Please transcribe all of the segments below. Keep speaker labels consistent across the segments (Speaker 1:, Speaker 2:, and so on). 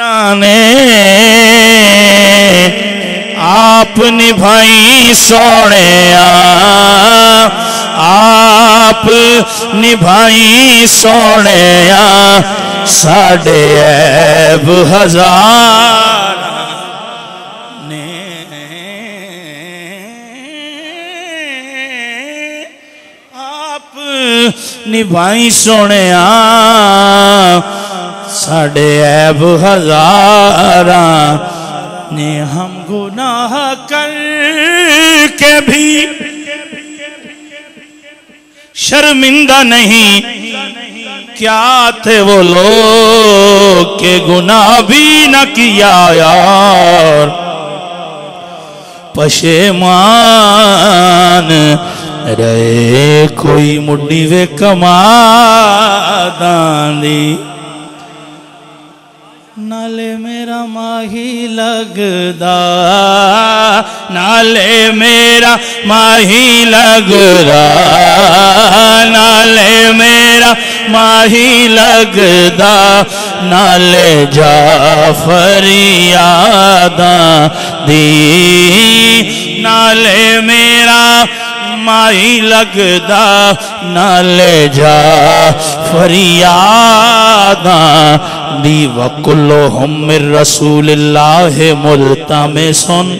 Speaker 1: ने आप निभाई सोने आप निभाई सोने साढ़े ऐब हजार ने आप निभाई सोने साढ़े ऐब हजार ने हम गुनाह कर के भी शर्मिंदा नहीं क्या थे वो लोग के गुनाह भी न किया यार पशेमान रहे कोई मुड्डी वे कमा दांदी नाले मेरा माही लगदा नाले मेरा माही लगदा नाले मेरा माही लगदा नाले जाफरी यादा दी नाले मेरा माही लगदा नाले जाफरी यादा दी वकुल्लुहुम मिर रसूलिल्लाह मुल्तमिसन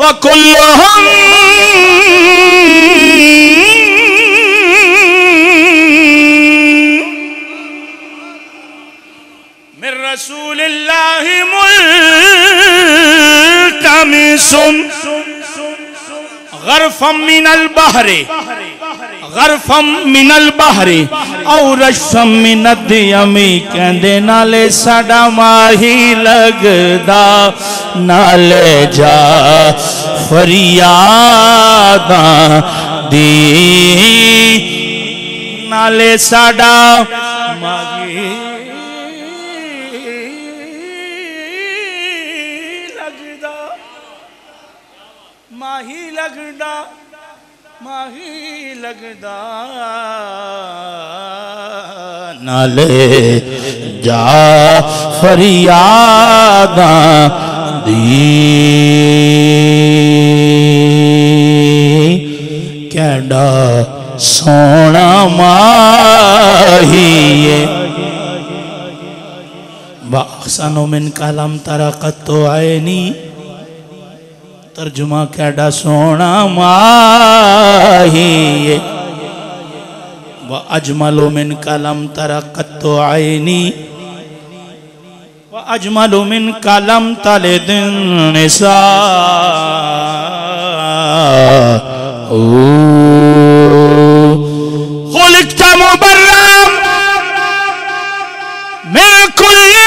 Speaker 1: वकुल्लुहुम मिर रसूलिल्लाह मुल्तमिसन गरफम मिनल बहरे गरफम मिनल बहरे और रशम मिनद यमी कहंदे नाले साडा माही लगदा नाले जा फरियादा दी नाले साडा माही लगदा माही लगदा माही लगदा नाले जा फरियादा दी कैडा सोना माही बाहसानो मिन कलम तरकत तो आयनी तर्जुमा कैडा सोना माही व अजमलु मिन कलम तरकत तो आयनी व अजमलु मिन कलम तले दिन निसा खुलिक़्ता मुबर्रम मिन कुल्ली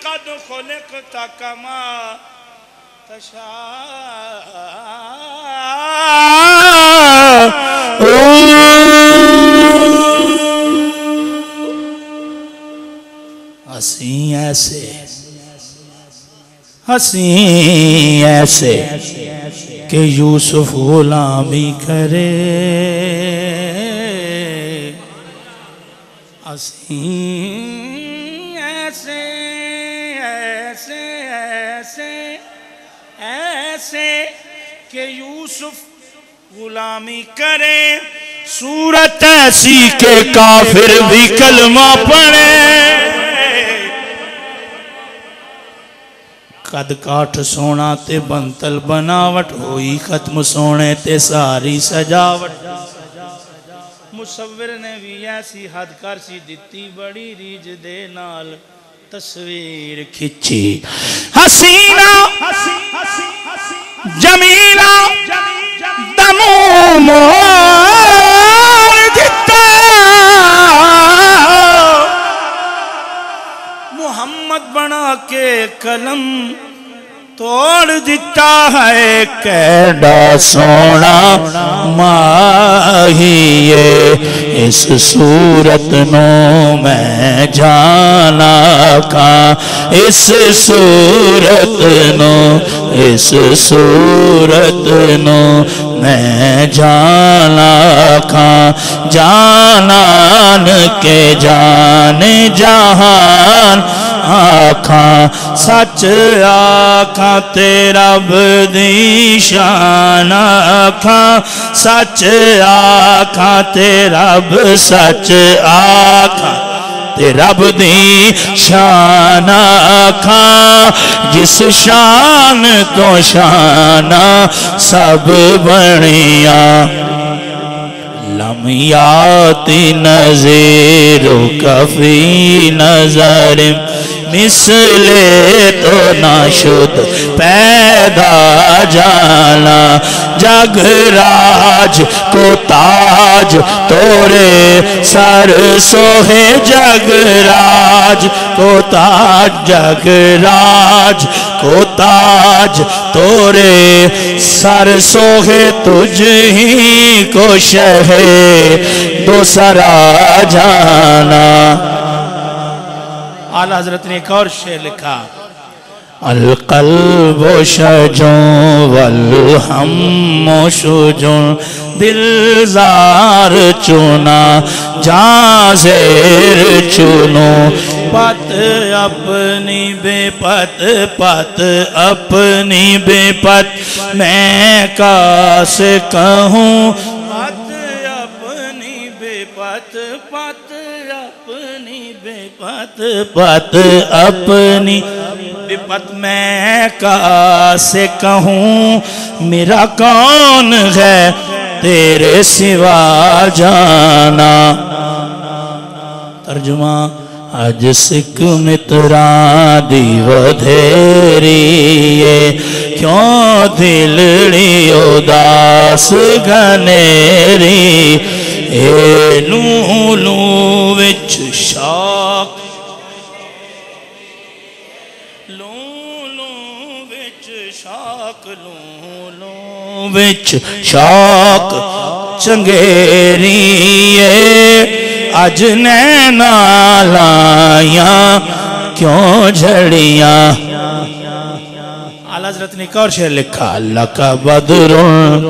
Speaker 1: कद खुलिक़्ता कमा तशा हसी ऐसे कि यूसुफ गुलामी करे हसी ऐसे कि यूसुफ गुलामी करे सूरत ऐसी के काफिर भी कलमा पढ़े कद काठ सोना ते बंतल बनावट होई खत्म सोने ते सारी सजावट मुसव्विर ने भी ऐसी हद कर सी दिती बड़ी रीज दे नाल तस्वीर खिंची हसीना जमीला दमो मोर दिता मोहम्मद बना के कलम तोड़ दिता है कैडा सोना माहिए इस सूरत नो मैं जाना का इस सूरत नो इस सूरत नो मैं जाना का जानान के जाने जहान आखा सच आखा तेरा दी शान आखा सच आखा तेरा सच आखा ते रब दी शान आखा जिस शान तो शाना सब बनिया लमियाती नज़ीरो कफी नजर मिसले तो ना शुद्ध पैदा जाना जगराज को ताज तोरे सर सोहे जगराज को ताज जगराज को ताज तोरे सर सोहे तुझ ही को शहे दूसरा जाना। आला हजरत ने एक और शेर लिखा अल कल्बो शजो वल हम्मो शुजो दिलजार चुना जाज़ेर चुनो पत अपनी बेपत पत अपनी बेपत मैं कासे कहूँ पत अपनी बेपत पत अपनी बेपत पत अपनी विपत मैं कासे कहूँ मेरा कौन है तेरे सिवा जाना। तर्जुमा अज सिख मित्रा दी वधेरी क्यों दिलड़ी उदास घनेरी ए लू लू विच शौक विच शौक चंगेरी अज नैना लाया क्यों झड़िया। आला हज़रत ने एक और शेर लिखा लका बदरुन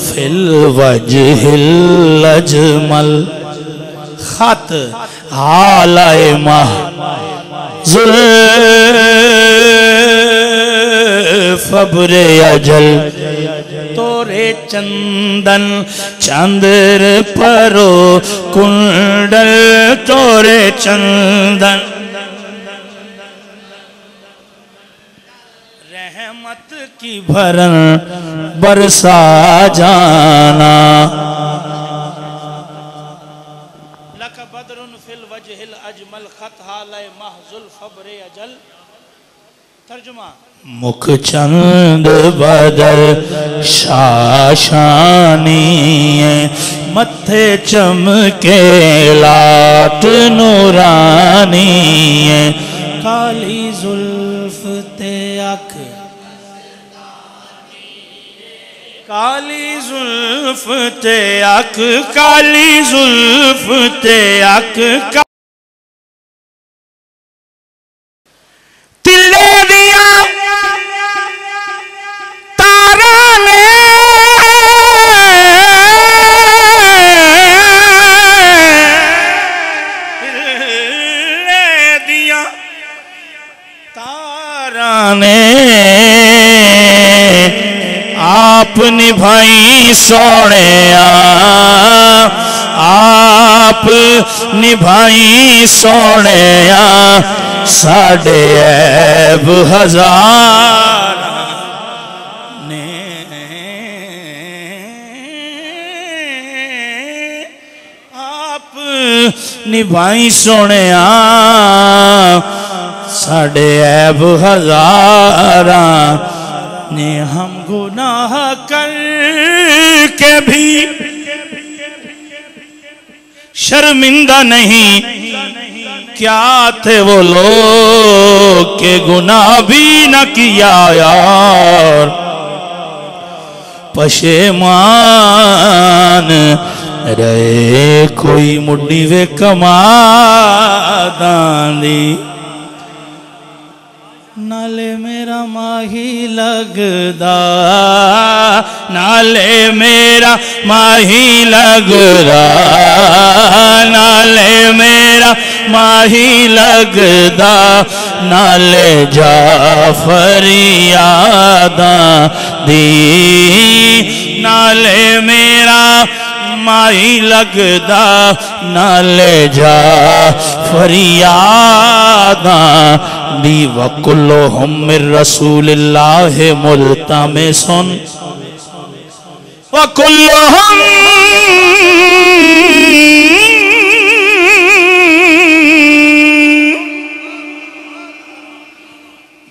Speaker 1: फिल वजहिल अजमल खत आलाए माह फब्रे अजल तोरे चंदन चंद्र परो कुंडल तोरे चंदन रहमत की भरन बरसा जाना। लक बदरुन फिल वजहिल अजमल खत हाले महजुल फब्रे अजल। तर्जुमा मुख चंद बदल शाशानी मत्थे चमके लाट नूरानी काली जुल्फ ते अख काली जुल्फ ते अख काली जुल्फ ते अख तिले दिया आप निभाई सोने आप निभाई सोने साढ़े ऐब हजार ने आप निभाई सोने साढ़े ऐब हजारा ने हम गुनाह कर के भी शर्मिंदा नहीं क्या थे वो लोग के गुनाह भी न किया यार, पशेमान रहे कोई मुड्डी वे कमा दांदी। नाले मेरा माही लगदा, नाले मेरा माही लगदा, नाले मेरा माही लगदा, नाले जाफरी यादा दी, नाले मेरा माही लगदा, नाले जाफरी यादा दी। वकुल्लुहुम मिन रसूलिल्लाह मुल्तमिसन वकुल्लुहुम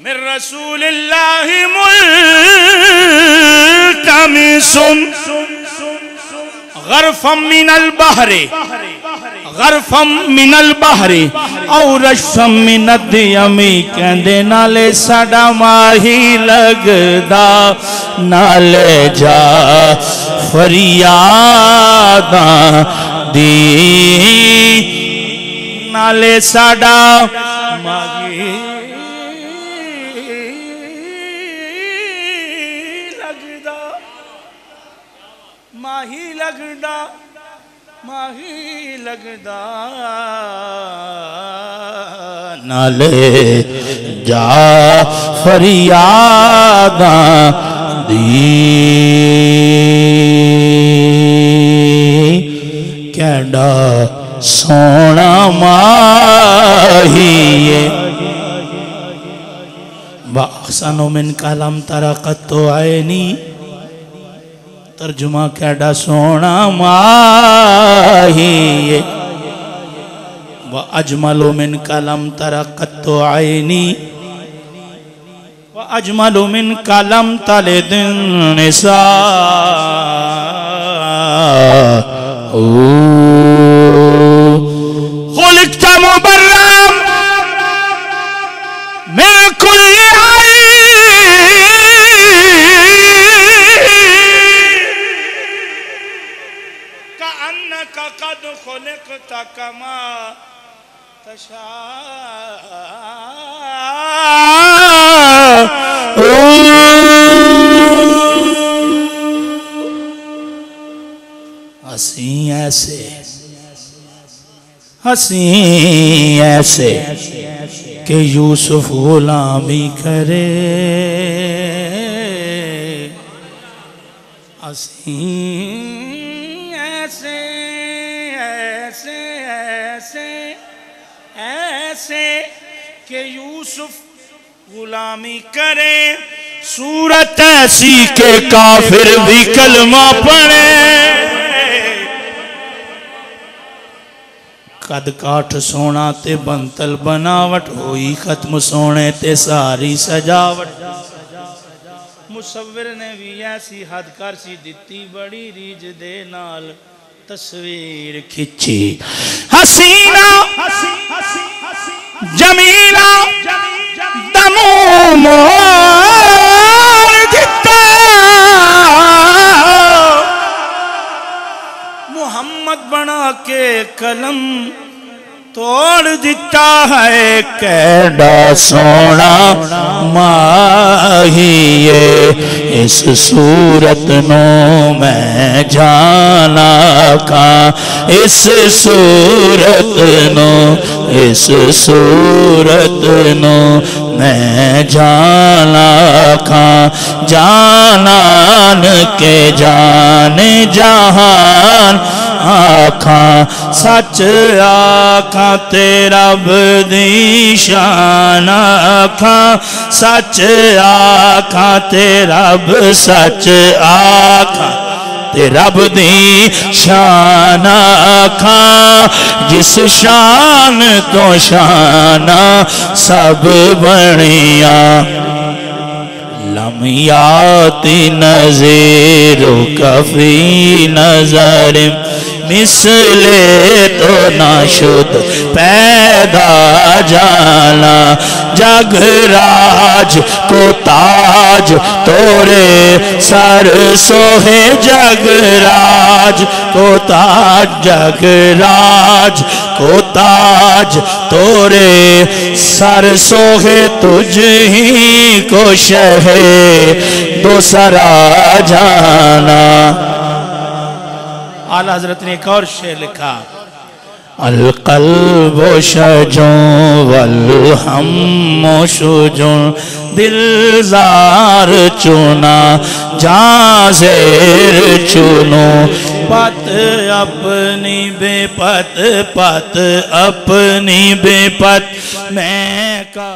Speaker 1: मिन रसूलिल्लाह मुल्तमिसन गरफम मिनल बहरे, गरफम मिनल बहरे और रशम मिनद यमी। कहंदे नाले साडा माही लगदा, नाले जा फरियादा दी, नाले साडा माही लगदा, माही लगदा, माही लगदा, नाले जा फरियादा दी। कैडा सोना माही बाहसनो मिन कलम तरक़त्तु ऐनी। तर्जुमा कैडा सोना माही व अजमलु मिन कलम तरक़त्तु ऐनी व अजमलु मिन कलम तलिदिन निसा। खुलिक़्ता मुबर्रम मिन कुल्ली कद खुलिक़्ता कमा तशा। हंसी ऐसे, हंसी ऐसे कि यूसुफ गुलामी करे, हंसी ऐसे ऐसे ऐसे ऐसे कि यूसुफ गुलामी करे, सूरत ऐसी के काफिर भी कलमा पढ़े। कद काठ सोना ते बंतल बनावट होई खत्म सोने ते सारी सजावट। मुसव्विर ने भी ऐसी हदकर सी दिती बड़ी रीज दे नाल तस्वीर खिंची। हसीना जमीला दमो मोर दिता, मोहम्मद बना के कलम तोड़ दिता है। कैडा सोना माहिए इस सूरत नो मैं जाना का, इस सूरत नो, इस सूरत नो मैं जाना का। जानान के जाने जहान आखा, सच आखा तेरा बदी शान आखा, सच आखा तेरा सच आखा ते रब दी शान आखा। जिस शान तो शाना सब बनिया, लमियाती नज़ीरो कफी नजर मिसले तो ना शुद पैदा जाना। जगराज को ताज तोरे सर सोहे जगराज को ताज, जगराज को ताज तोरे सर सोहे तुझ ही को शहे दो सरा जाना। आला हजरत ने एक और शेर लिखा, अल कल्बो शजो वल हम्मो शुजो, दिलजार चुना जाज़ेर चुनो। पत अपनी बेपत, पत अपनी बेपत मैं का